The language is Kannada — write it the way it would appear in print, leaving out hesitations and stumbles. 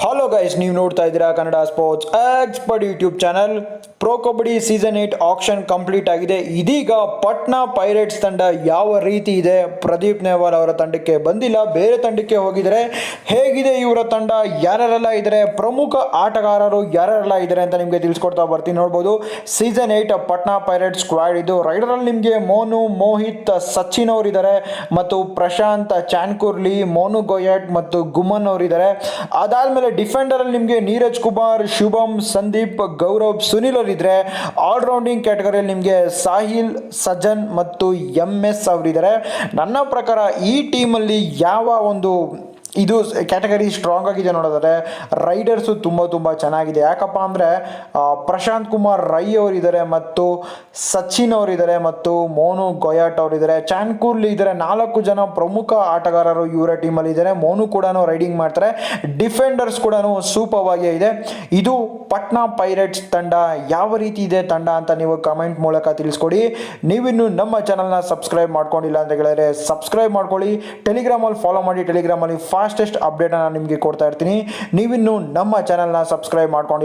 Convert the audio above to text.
ಹಲೋ ಗೈಸ್, ನೀವು ನೋಡ್ತಾ ಇದ್ದೀರಾ Kannada sports expert YouTube channel. Pro kabaddi season 8 action complete ಆಗಿದೆ. ಇದೀಗ ಪಟ್ನಾ ಪೈರೇಟ್ಸ್ ತಂಡ ಯಾವ ರೀತಿ ಇದೆ? ಪ್ರದೀಪ್ ನೇವಾಲ್ ಅವರ ತಂಡಕ್ಕೆ ಬಂದಿಲ್ಲ, ಬೇರೆ ತಂಡಕ್ಕೆ ಹೋಗಿದ್ದಾರೆ. ಹೇಗಿದೆ ಇವರ ತಂಡ, ಯಾರೆಲ್ಲ ಇದ್ದಾರೆ, ಪ್ರಮುಖ ಆಟಗಾರರು ಯಾರೆಲ್ಲ ಇದ್ದಾರೆ ಅಂತ ನಿಮಗೆ ತಿಳಿಸ್ಕೊಡ್ತಾ ಬರ್ತೀನಿ. ನೋಡ್ಬೋದು ಸೀಸನ್ 8 ಪಟ್ನಾ ಪೈರೇಟ್ಸ್ ಸ್ಕ್ವಾಡ್ ಇದು. ರೈಡರಲ್ಲಿ ನಿಮಗೆ ಮೋನು, ಮೋಹಿತ್, ಸಚಿನ್ ಅವರಿದ್ದಾರೆ ಮತ್ತು ಪ್ರಶಾಂತ್, ಚಾನ್ಕುರ್ಲಿ, ಮೋನು ಗೊಯಟ್ ಮತ್ತು ಗುಮನ್ ಅವರಿದ್ದಾರೆ. ಅದಾದ್ಮೇಲೆ ಡಿಫೆಂಡರ್ ಅಲ್ಲಿ ನಿಮಗೆ ನೀರಜ್ ಕುಮಾರ್, ಶುಭಮ್, ಸಂದೀಪ್, ಗೌರವ್, ಸುನಿಲ್ ಅವರಿದ್ರೆ. ಆಲ್ರೌಂಡಿಂಗ್ ಕ್ಯಾಟಗರಿಯಲ್ಲಿ ನಿಮಗೆ ಸಾಹಿಲ್, ಸಜನ್ ಮತ್ತು MS ಅವರಿದ್ದಾರೆ. ನನ್ನ ಪ್ರಕಾರ ಈ ಟೀಮಲ್ಲಿ ಯಾವ ಒಂದು ಇದು ಕ್ಯಾಟಗರಿ ಸ್ಟ್ರಾಂಗ್ ಆಗಿದೆ ನೋಡೋದಾದ್ರೆ ರೈಡರ್ಸು ತುಂಬ ಚೆನ್ನಾಗಿದೆ. ಯಾಕಪ್ಪ ಅಂದರೆ ಪ್ರಶಾಂತ್ ಕುಮಾರ್ ರೈ ಅವರಿದ್ದಾರೆ ಮತ್ತು ಸಚಿನ್ ಅವರಿದ್ದಾರೆ ಮತ್ತು ಮೋನು ಗೊಯಾಟ್ ಅವರಿದ್ದಾರೆ, ಚಾನ್ಕೂರ್ಲಿ ಇದ್ದಾರೆ. 4 ಜನ ಪ್ರಮುಖ ಆಟಗಾರರು ಇವರ ಟೀಮಲ್ಲಿ ಇದ್ದಾರೆ. ಮೋನು ಕೂಡ ರೈಡಿಂಗ್ ಮಾಡ್ತಾರೆ. ಡಿಫೆಂಡರ್ಸ್ ಕೂಡ ಸೂಪರ್ ಆಗಿ ಇದೆ. ಇದು ಪಟ್ನಾ ಪೈರೇಟ್ಸ್ ತಂಡ ಯಾವ ರೀತಿ ಇದೆ ತಂಡ ಅಂತ ನೀವು ಕಮೆಂಟ್ ಮೂಲಕ ತಿಳಿಸ್ಕೊಡಿ. ನೀವಿನ್ನು ನಮ್ಮ ಚಾನಲ್ನ ಸಬ್ಸ್ಕ್ರೈಬ್ ಮಾಡ್ಕೊಂಡಿಲ್ಲ ಅಂತ ಹೇಳಿದ್ರೆ ಸಬ್ಸ್ಕ್ರೈಬ್ ಮಾಡ್ಕೊಳ್ಳಿ. ಟೆಲಿಗ್ರಾಮಲ್ಲಿ ಫಾಲೋ ಮಾಡಿ. ಟೆಲಿಗ್ರಾಮಲ್ಲಿ ಫಾಸ್ಟೆಸ್ಟ್ ಅಪ್ಡೇಟನ್ನು ನಿಮಗೆ ಕೊಡ್ತಾ ಇರ್ತೀನಿ. ನೀವಿನ್ನು ನಮ್ಮ ಚಾನಲ್ನ ಸಬ್ಸ್ಕ್ರೈಬ್ ಮಾಡ್ಕೊಂಡಿಲ್ಲ